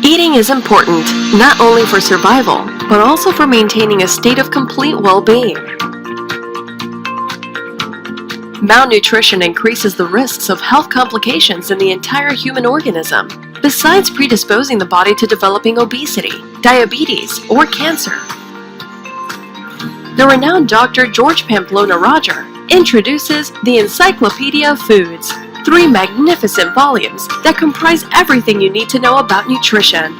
Eating is important, not only for survival, but also for maintaining a state of complete well-being. Malnutrition increases the risks of health complications in the entire human organism, besides predisposing the body to developing obesity, diabetes, or cancer. The renowned Dr. George Pamplona-Roger introduces the Encyclopedia of Foods, 3 magnificent volumes that comprise everything you need to know about nutrition.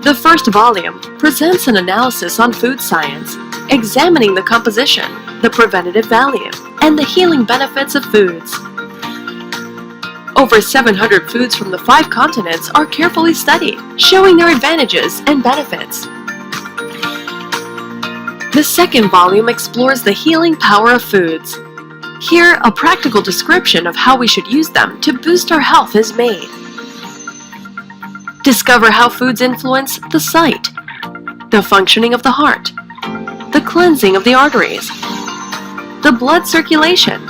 The first volume presents an analysis on food science, examining the composition, the preventative value, and the healing benefits of foods. Over 700 foods from the 5 continents are carefully studied, showing their advantages and benefits. The second volume explores the healing power of foods. Here, a practical description of how we should use them to boost our health is made. Discover how foods influence the sight, the functioning of the heart, the cleansing of the arteries, the blood circulation,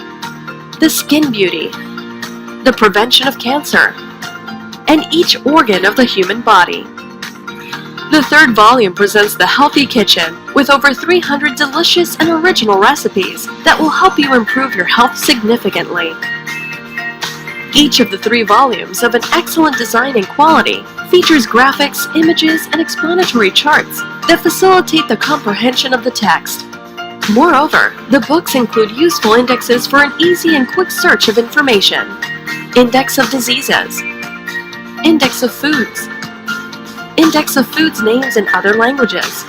the skin beauty, the prevention of cancer, and each organ of the human body. The third volume presents the Healthy Kitchen with over 300 delicious and original recipes that will help you improve your health significantly. Each of the 3 volumes, of an excellent design and quality, features graphics, images, and explanatory charts that facilitate the comprehension of the text. Moreover, the books include useful indexes for an easy and quick search of information. Index of diseases, Index of foods, Index of foods names in other languages,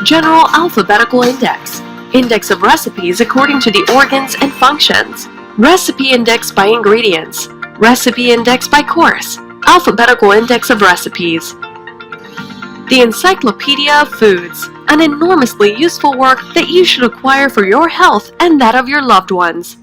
General alphabetical index, Index of recipes according to the organs and functions, Recipe index by ingredients, Recipe index by course, Alphabetical index of recipes. The Encyclopedia of Foods, an enormously useful work that you should acquire for your health and that of your loved ones.